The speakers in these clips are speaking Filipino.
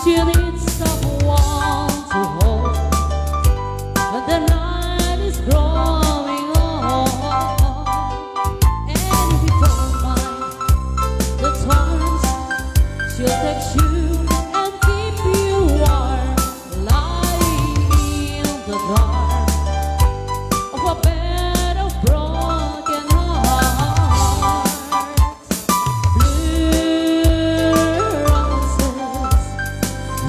She needs someone to hold when the night is growing on. And if you don't mind the times, she'll text you and keep you warm, lying in the dark of a bed of broken hearts. Blue roses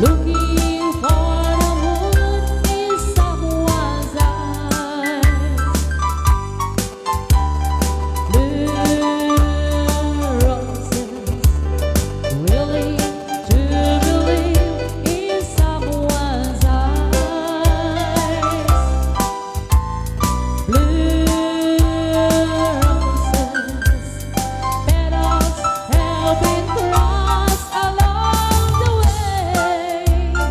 looking for the moon in someone's eyes. Blue roses willing to believe in someone's eyes. Blue roses, petals have been crossed along the way.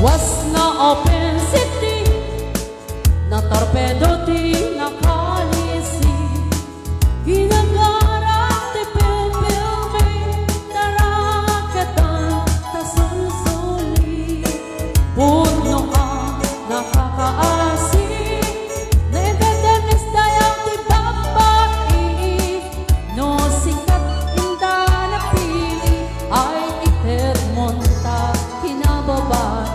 Was na open city, na torpedo di nakalisi, ginagarap di pilpilmi, narakatan ta sunsuli, puno ang nakakaasi, nagaganis dayang di babae, no sikat inda na pili, ay ited monta kinababae.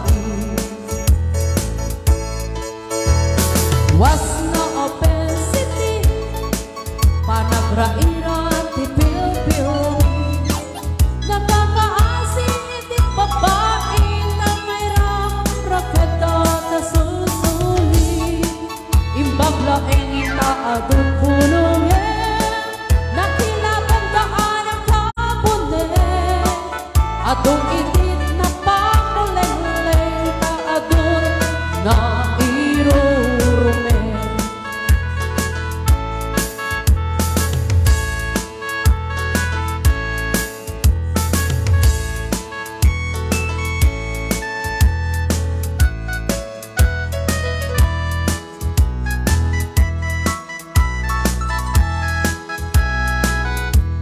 Was na open city, panagraira ti pilpilmi, nakakaasi iti babae na may rakrakada ta susuli, imbaglaeng itaadong pulungin, nakilabandaan ang kabunin, adong itit na pakuleng-leng, kaadong na irurumen.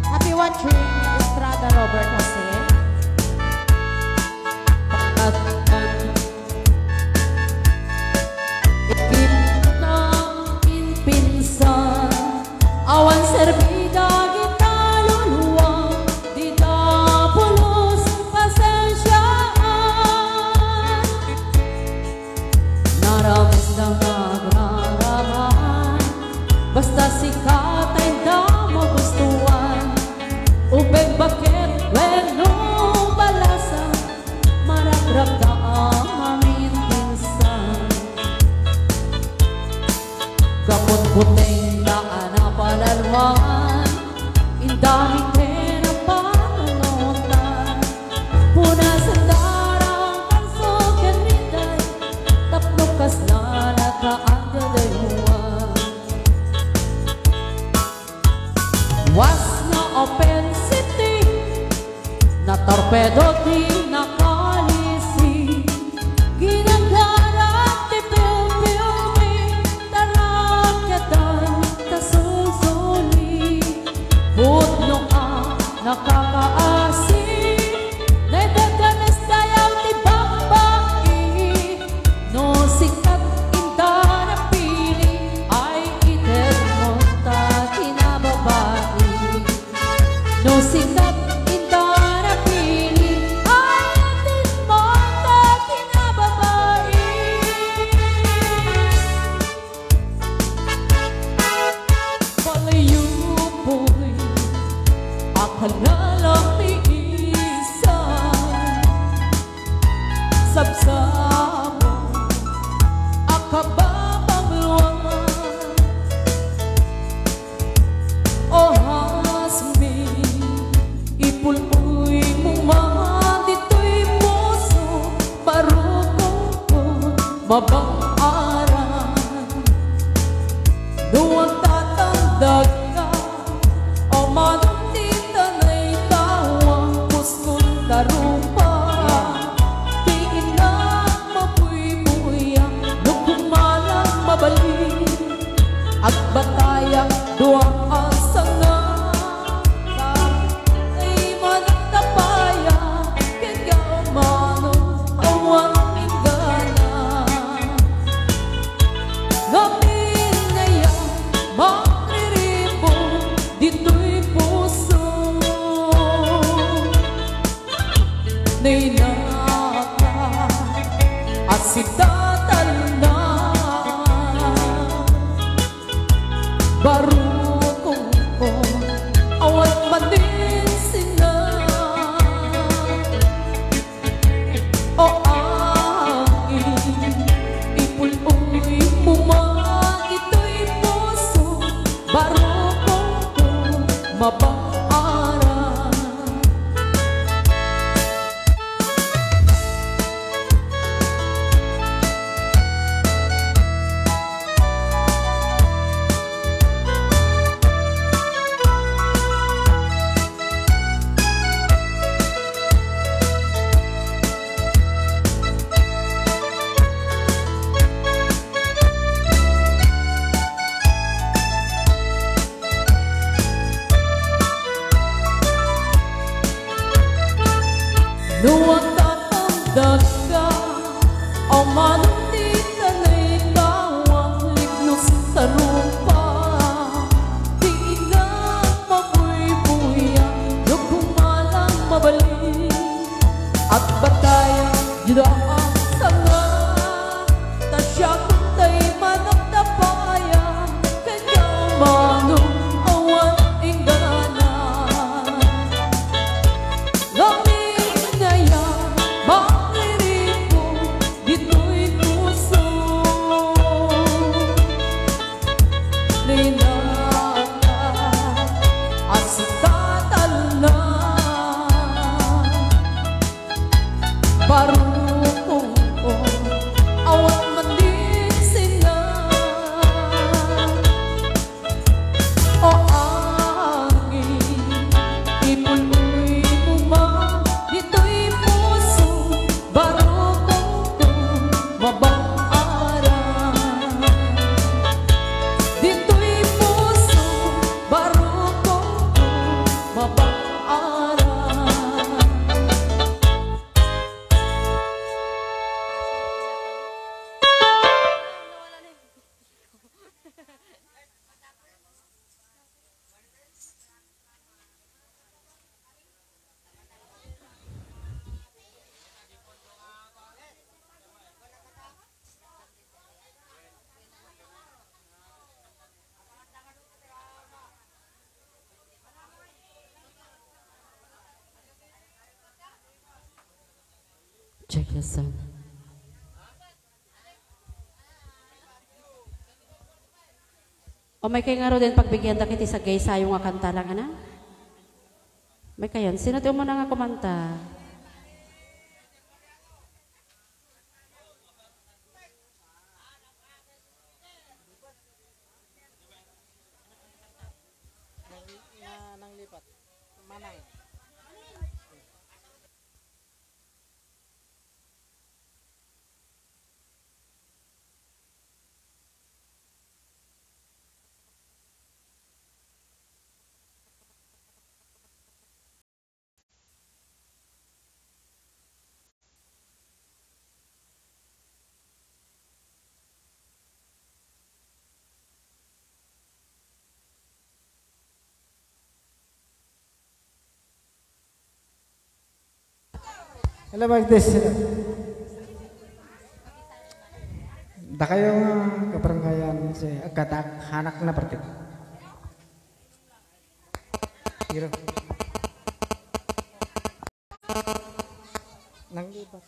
Happy watching Estrada Robert Jose. Pagkatan ikip ng pinpinsan, awan serbida kita luluwang, di dapulos pasensyaan, naramis na nagraraman, basta sikat ay damo gustuan, ubeg bakit weno balasa, maragrak na ang amin pinsan, kapot puteng na anapalalwan, indami tena panunutan, puna sa darang kansokan riday, taplukas na nakaandadayuan. Was na open city, na torpedo di nakalisi, ginagarap di pilpilmi, tarakatan ta susuli, putno ang nakakaasi, nagaganas dayaw di babae, no sikat inda na pili, ay ited monta kinababae, no sikat inda na pili, ay ited monta kinababae. Palayo po'y akala lang ni isa, sabsamo akababang luwan, o hasmin ipuluy mo man dito'y puso, parukong ko mabang-aran, duwag tatandag ka, o manunita na'y tawang puskong darupa, tiin na mabuy-buya, nukumalang mabalik, at batayang duwang asanga, ay managtapaya, kaya manong awang minggana, gamin ngayon maririmo dito'y puso, nainaka at sitatan na, barukong ko awat manin sina, o angin ipuluy mo man ito'y puso, barukong ko mabang-aran. Nuwag tatandad ka o manuntitan na ikaw ang lignos sa lupa. Di nga mabuy-buya nung kumalang mabalik at bataya juda ang sanga. Tasya kuntay manok na paya kanya manong awan ingana. Lamig na yan, makiriko, dito'y puso. Ninaka, asitatal na. Barukong ko, awan manising na. O angin, ipuloy mo ba dito'y puso? Barukong ko, mabang araw. Dito'y puso, barukong ko, mabang araw. Check the sound. O may kay nga ro din pagbigyan da kiti sa gay sayo nga kanta lang ana. May kayon, sino ti mo na nga kumanta? Nang lipat. Manang. Hello, Magdes. Da kayo nga kabaranggayan si Agatak Hanak na partik. Giro. Nang libat.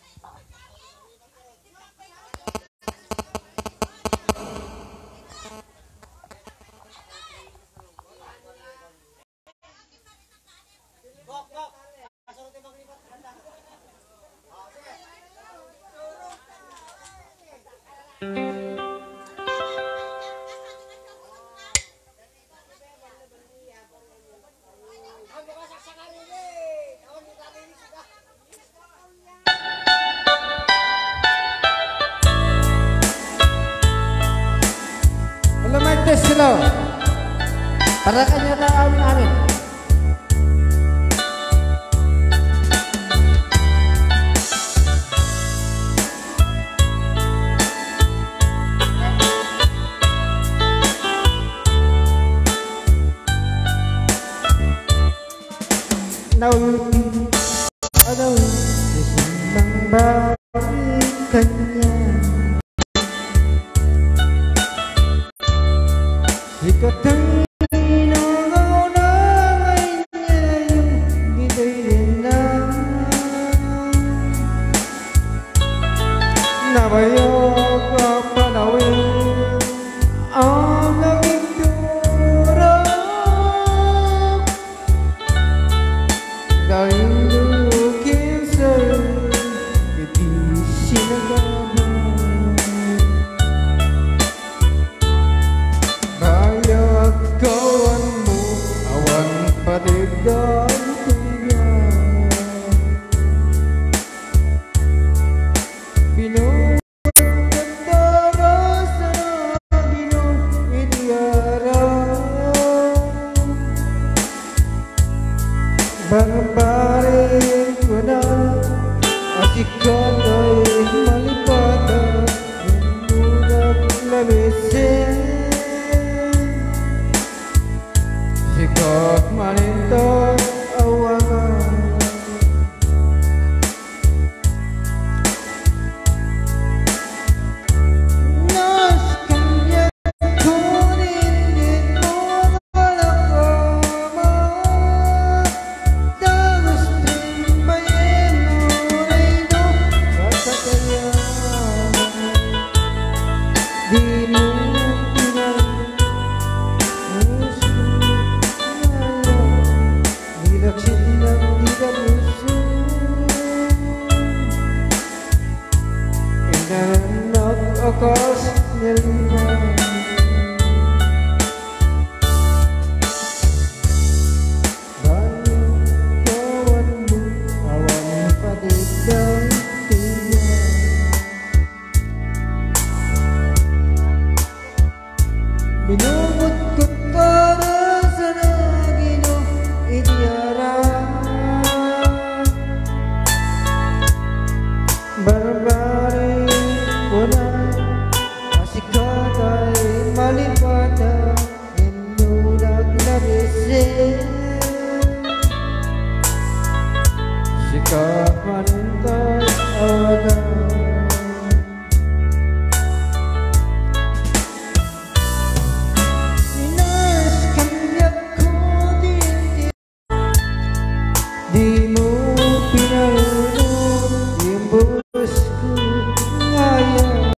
Hello, Magdes. Hello. Para kanya na amin. Now, simbang balik kanya. Ikatang inunay niya yung gito'y linang. Nabayag ang panawin ang naging durang. Dahil lukin sa'yo, iti sinagaman. Bayag kawan mo, awan patigay kuya. Binuhay Sikato'y malipata, Nunag labisin. Sikat malintot awagan. Nas kanya ko rin mo malakama. Tapos din bayan mo rin mo kasakaya. Di mo pinag Dilaksin ng dilamuso. Inanak akas niliman. Banyo kawan mo, awan padigdang tiyan. Binubot ko para sa nagino idiyaran. Barbari wala, asikat ay malipata, Inulag labisin. Sikat manintas awagan. Inas kanyak ko din di mo pinalunod yung buhos ko ngayon.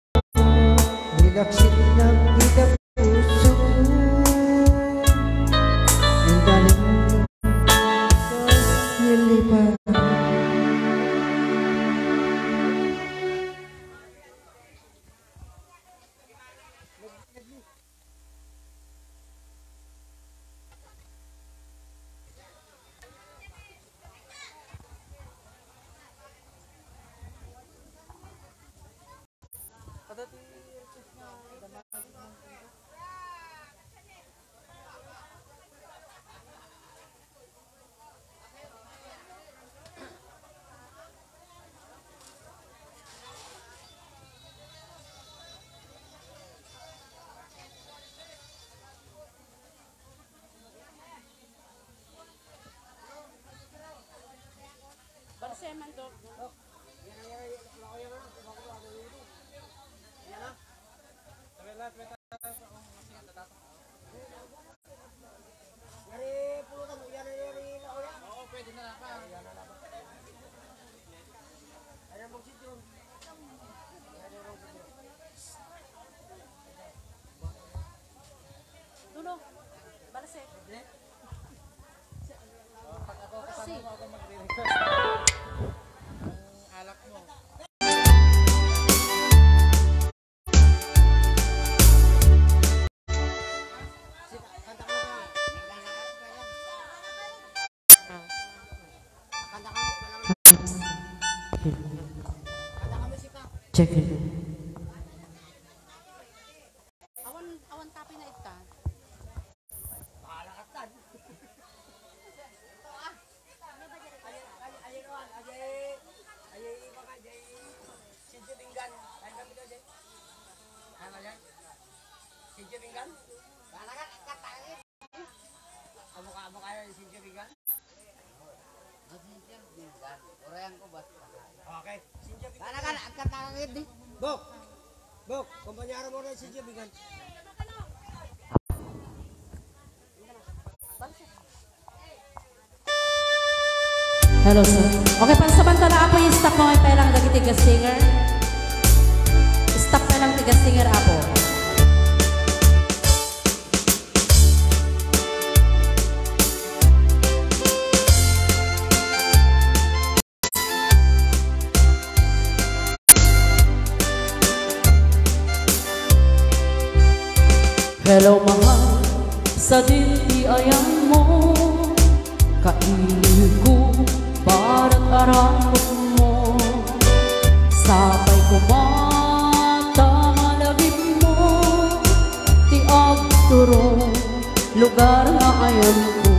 Nilaksin ng kita puso. Yung daling nilipan. Barseman to. Dulo. Barse. Si. Alak mo. Check it. Awan tapi na ita. Okay. Kana kana angkat tangan di. Bok. Bok, kumpanyaro mo rin si Jibigan. Hello sir. Okay, pansamantala apo yung stop mo ay lang lagi tiga singer. Stop na lang tiga singer apo. Hello mahal, sa dinti ayan mo, kaili ko para't aramot mo. Sabay kumata malagip mo, ti agturo lugar na ayan ko.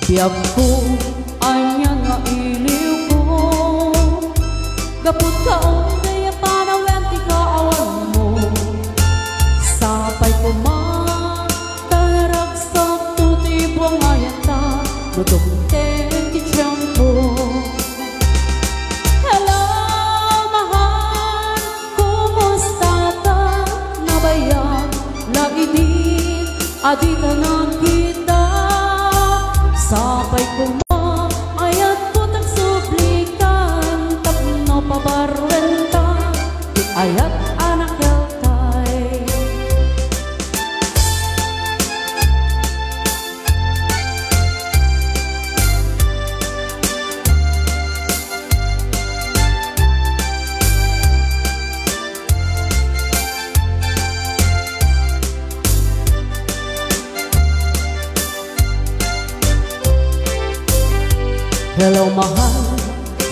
Biyag ko anya nga iliw ko,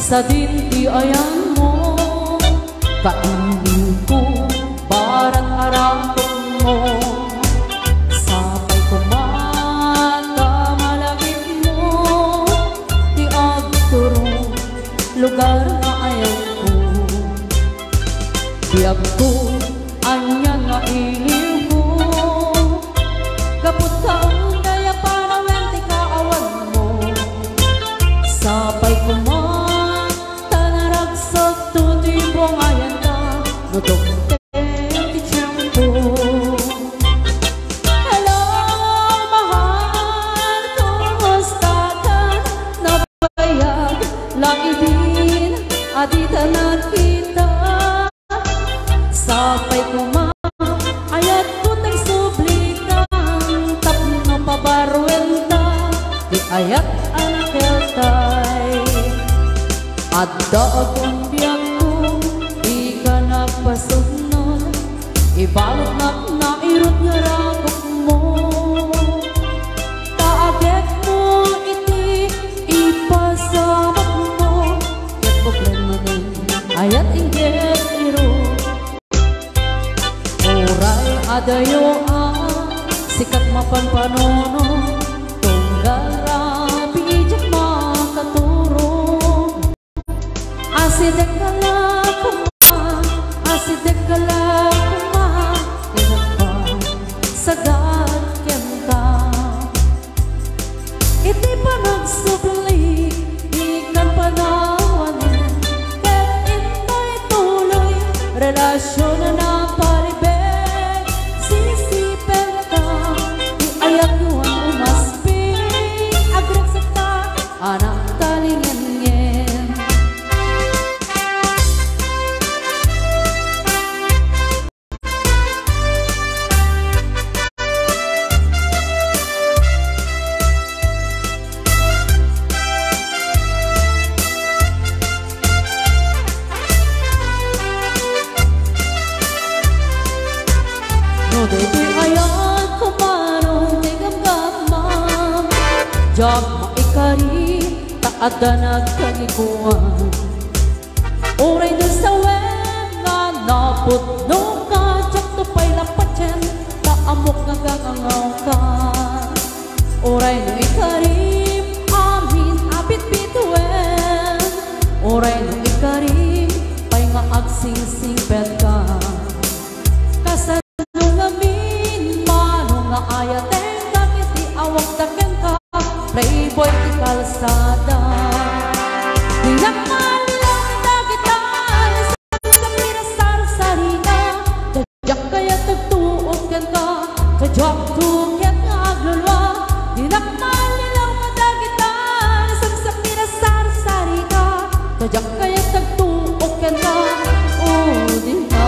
sa dinti ayan mo, kainin ko barat harapon mo, sabay kumata malagit mo, di agturo lugar na ayan ko, biyag ko anya nga iliw mo, kaput ka ang daya para wenti ka awan mo, sabay kumata naragsag tutibong ayan ka, nudok ti tiyempo. Hello, mahal, kumusta ka? Nabayag, laki din, adita na kita, sabay kumata ayat ko nagsublikan, tapno pabarwenta, di ayat ang keltay. Adda akong biyag ko, di ka nagpasunod, ibalot na irot nga rakok mo, kaagek mo iti, ipasabak mo, ket problema din, ayat inggit irot. Oray adayo sikat mapanpanono, tunggal rapi ijak makaturo, asidek kalakuma, asidek kalakuma, inak pa sagad kenta, iti pa nagsubli, ikan panawanin, ket intay tuloy, relasyon na napalibig, sisipen ka, di ayat mo ang umasping, agrek sa ta, anak talingin-ngin. No dito'y ayan kumarong di gamgamam, jak maikari taada nagkagikuan, oray doon sa wenga naputno ka, jak tupay lapatyan, kaamok nga gagangaw ka, oray no ikarim amin abit bituin, oray no ikarim pay nga agsingsing pet ka, kasan ngamin mano nga ayaten, bakit di awak daken ka, playboy di kalsada, di nakalilang dagitan, sa pirasar sarina, tadyak kaya tagtuog ken ka, tadyak tuket nga aglulwa, di nakalilang dagitan, sa pirasar sarina, tadyak kaya tagtuog ken ka, oh di na.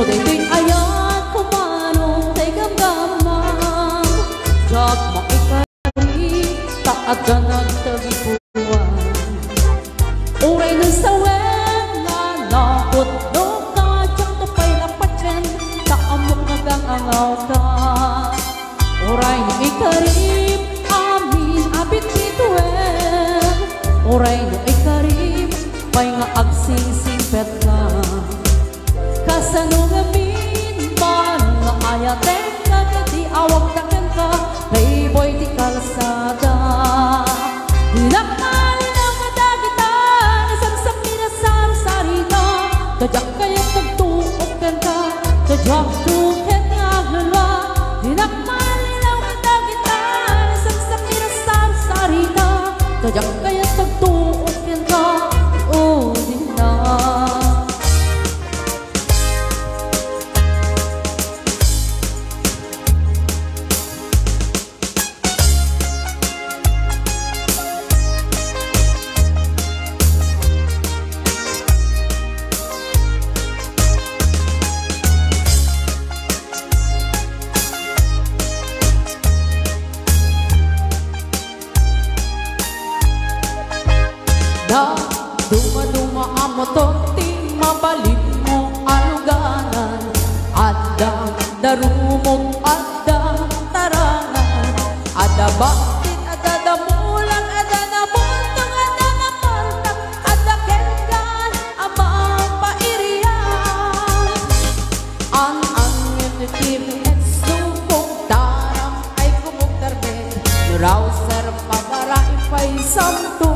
Dito'y ayan kumanong tay gamgamam, jak maikari taada nagtagipuan, oray na sa wenga naputno ka, jak tupay lapatyan, kaamok nga gangangaw ka, oray na ikarim amin abit bituin, oray na ikarim pay nga agsingsing pet ka, kasano ngamin mano nga ayaten ka, di awag taken ka, playboy di kalsada, di nakalilang madagitan, isang sa pinasar sarita, tadyak kaya tagtuok ken ka, tadyak tuket nga aglulwa, di nakalilang madagitan, isang sa pinasar sarita, tadyak kaya tagtuok ken ka, oh di na. Na duma-duma ang motor, di mabalik mo aluganan. Adda darumog, adda tarangan. Adda bakit, adda damulang, adda nabuntang, adda napartak, adda kendan, amang pairiyan. Ang ngiti-ngiti sumong taram ay kumugtarbe. Nurauser pabara ipay samto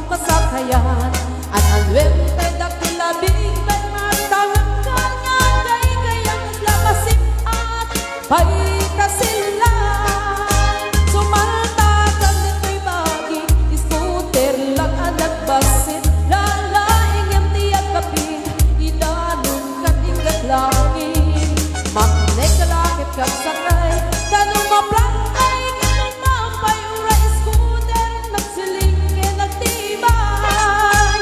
kasakayan. At ang wente dakilabing may matangang kanya kay kayang labasin at pay kasilan. Sumalta ka nito'y magi, scooter lang ang nagbasin. Lalaing yung tiyag kapit, idanong katinggat langit. Magnek kalakit kang sakay, tanong maplangay, ganun mapayura scooter, nagsilingin nagtibay.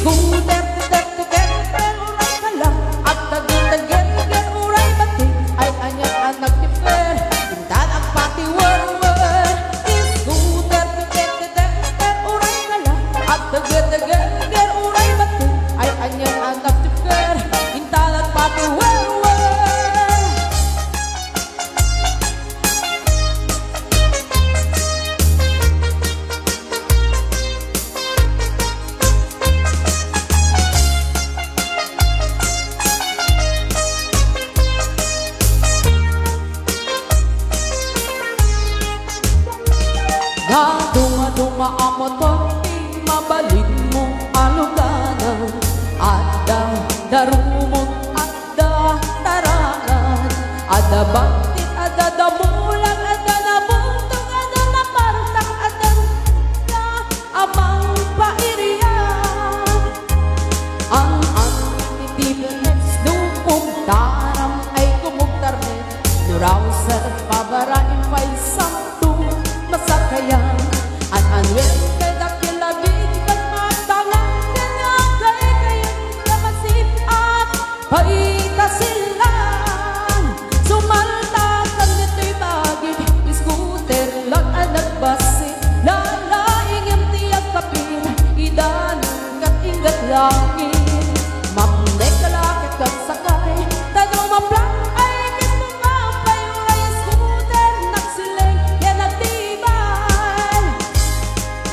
Scooter, ter, uray ka lang, at tagin-tagin, uray bati, ay anyang ang nagtiper, pintan ang pati war-war. Scooter, ter, uray ka lang, at tagin-tagin, uray bati, ay anyang ang nagtiper, pintan ang pati war-war. Na duma-duma ang motor, di mabalik mo aluganan. Adda darumog, adda tarangan. Adda bakit, adda damulang, adda nabuntong, adda napartak, adda na amang pairiyan. Ang nitibines dupong taram ay kumugtarne. Nurauser pabarain pa'y samto masakayan. At anwen kay dakilabig at matangang kanya kay kayang lamasip at pa'y kasilan. Sumalta ka nito'y bagay, scooter lang ang nagbasin. Lalaing yung tiyag kapin, idanong katingat langit. Magnek kalakit kang sakay, tanong maplang ay kismong mapayuray scooter, nagsiling yan nagtibay.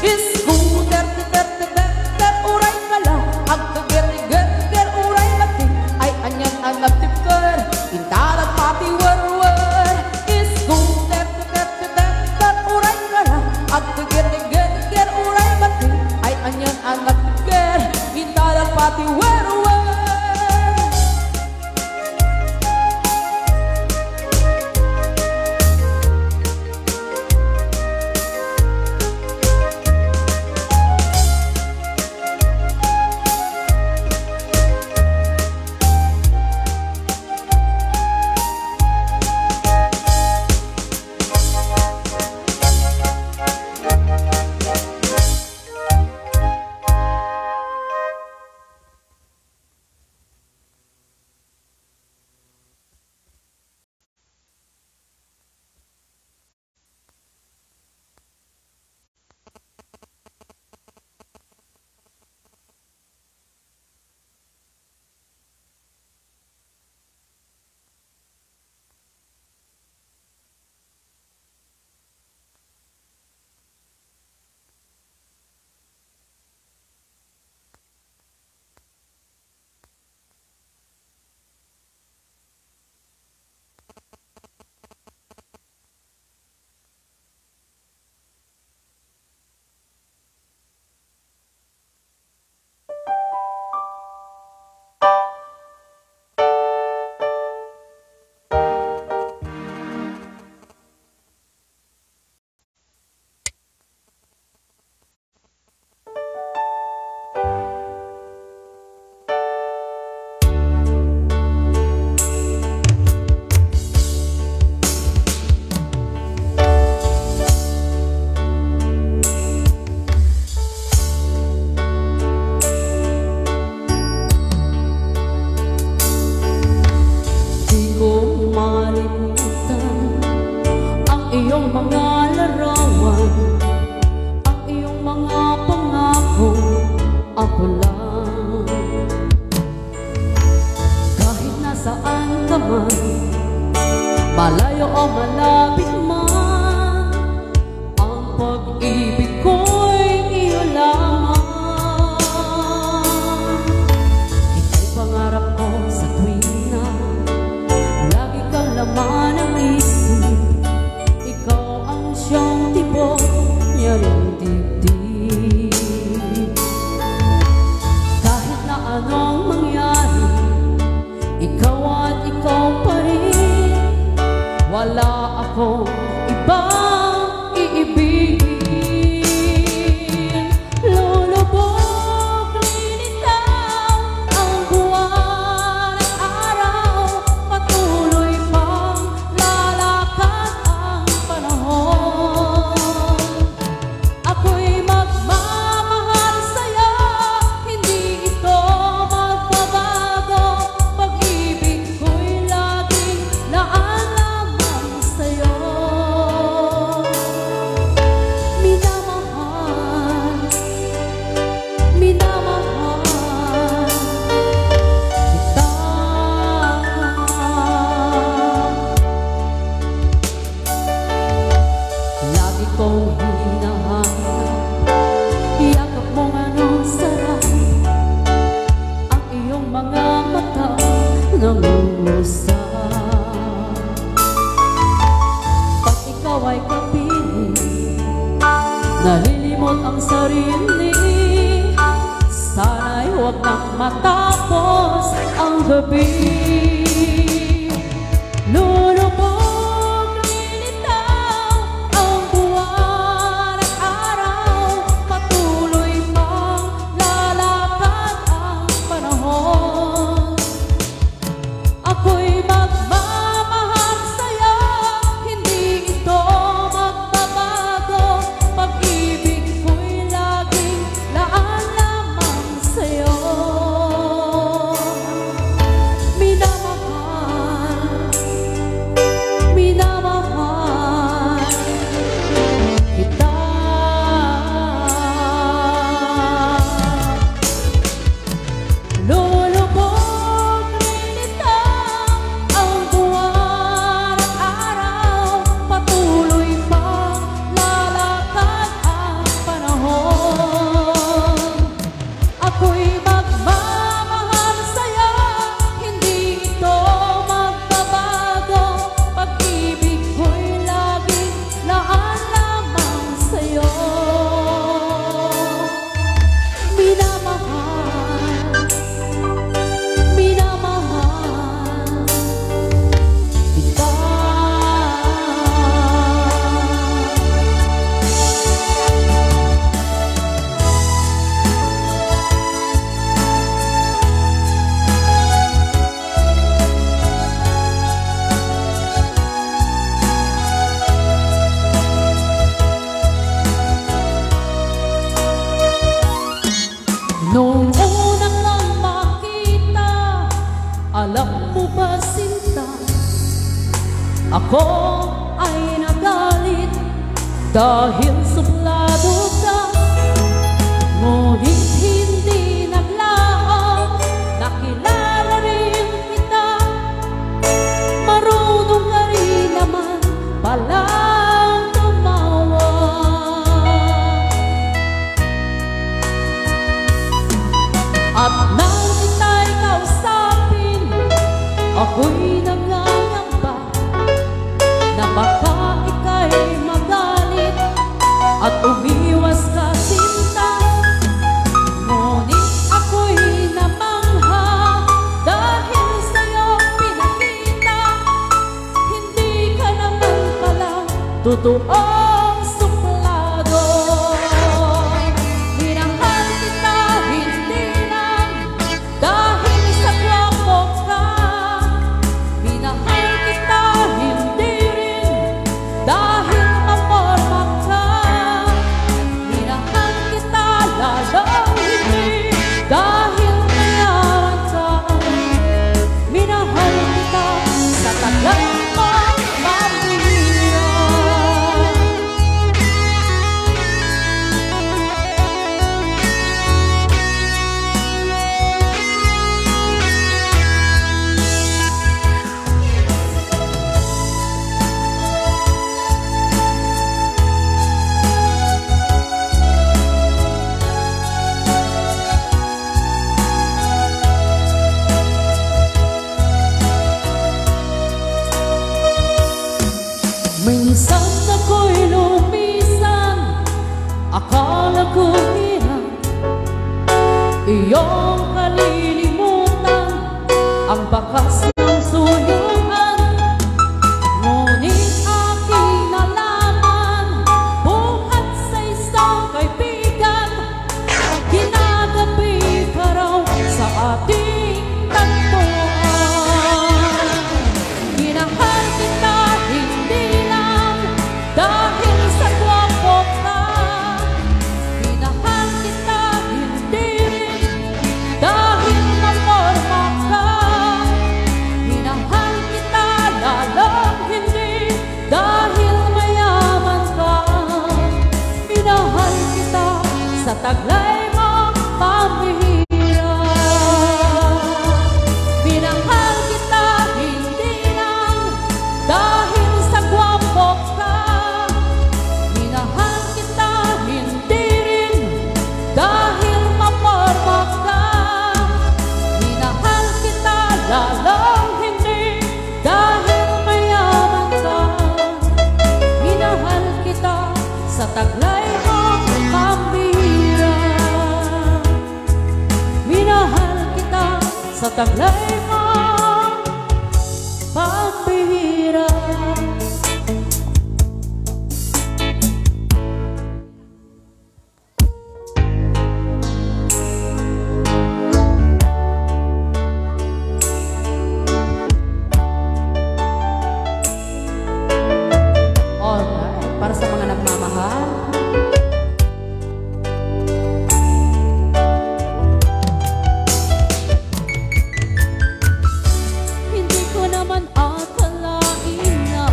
Scooter, ter, uray ka lang, ang kagir-gir, uray bati, ay anyang ang nagtipker, pintalag pati war-war. Scooter, ter, uray ka lang, ang kagir-gir, uray bati, ay anyang ang nagtipker, pintalag pati war-war. iyong mga larawan, ang iyong mga pangako. man, malayo o malapit man, ang pag-ibig ko'y iyo lamang. Ika'y pangarap ko sa tuwing na lagi kang laman ng isip. Ikaw ang siyang tibok niya rin dibdib. Kahit na anong mangyari, ikaw at ikaw pa rin. Wala akong ibang iibigin. Lulubog, lilitaw ang buwan at araw, patuloy pang lalakad ang panahon. Ako'y magmamahal sa'yo, hindi ito magbabago. Pag-ibig ko'y laging laan lamang sa'yo. Minamahal, minamahal kita. Lagi kong hinahanap, yakap mong anong sarap, ang iyong mga mata nangungusap. Pag ikaw ay kapiling, nalilimot ang sarili. Sana'y huwag nang matapos ang gabi. Lulubog, lilitaw ang buwan at araw, patuloy pang lalakad ang panahon. Ako'y magmamahal sa'yo, hindi ito magbabago. Pag-ibig ko'y laging laan lamang sa'yo. Minamahal, minamahal kita. Lulubog, lilitaw ang buwan at araw, patuloy pang lalakad ang panahon. Ako'y magmamahal sa'yo, hindi ito magbabago. Pag-ibig ko'y laging laan lamang sa'yo. Minamahal, minamahal kita. Nung unang lang makita, alam mo ba sinta, ako ay nagalit dahil suplado ka. Ngunit hindi naglaon, nakilala rin kita. Marunong ka rin naman palang tumawa. At nang kita'y kausapin, ako'y nangangamba na baka ika'y magalit at umiwas ka sinta. Ngunit ako'y namangha dahil sa'yo pinakita, hindi ka naman pala totoong suplado. Minahal kita hindi lang dahil sa gwapo ka, minahal kita hindi rin dahil maporma ka. Minahal kita lalong hindi dahil mayaman ka. Minahal kita sa tagal mong pamilya. Nang ako'y lumisan, akala ko hirap iyong kalilimutan ang bakas ng suyuan. Ngunit aking nalaman, buhat sa isang kaibigan, ginagabi ka raw sa ating tagpuan. Minahal kita hindi lang dahil sa gwapo ka, minahal kita hindi rin dahil maporma ka, minahal kita lalong hindi dahil mayaman ka, minahal kita sa taglay mong pamihira. Minahal kita hindi lang dahil sa gwapo ka, minahal kita hindi rin dahil maporma ka, minahal kita lalong hindi dahil mayaman ka, minahal kita sa taglay mong pambihira. Minahal kita sa taglay mong pambihira. Alright, para sa mga nagmamahal. Hindi ko naman akalain na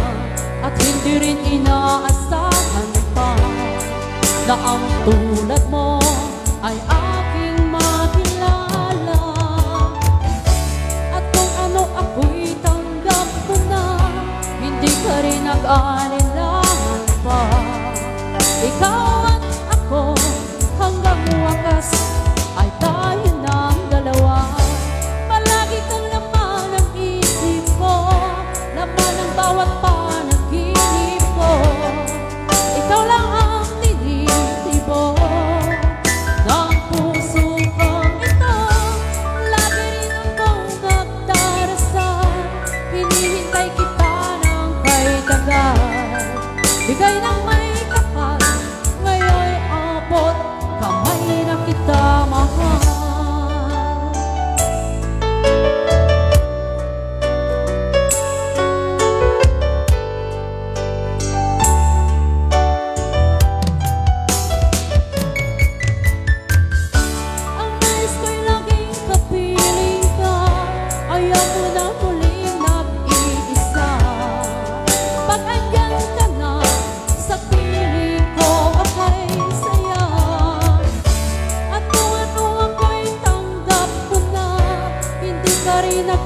at hindi rin inaasahan pa na ang tulad mo ay aking makilala. At kung ano ako'y tanggap ko na, hindi ka rin nag-alinlangan pa. Ikaw at ako hanggang wakas ay tayo ng dalawa. Palagi kang laman ng isip ko, laman ng bawat panaginip ko. Ikaw lang ang tinitibo ng puso kong ito. Lagi rin akong nagdarasal, hinihintay kita ng kay tagal. Bigay ng may kapal, ngayon'y abot kamay na kita mahal. Ang nais ko'y laging kapiling ka, ayaw ko na muling nag-iisa. Pag andyan ka na sa piling ko, ako'y saya. At kung ano ako'y tanggap ko na, hindi ka rin nag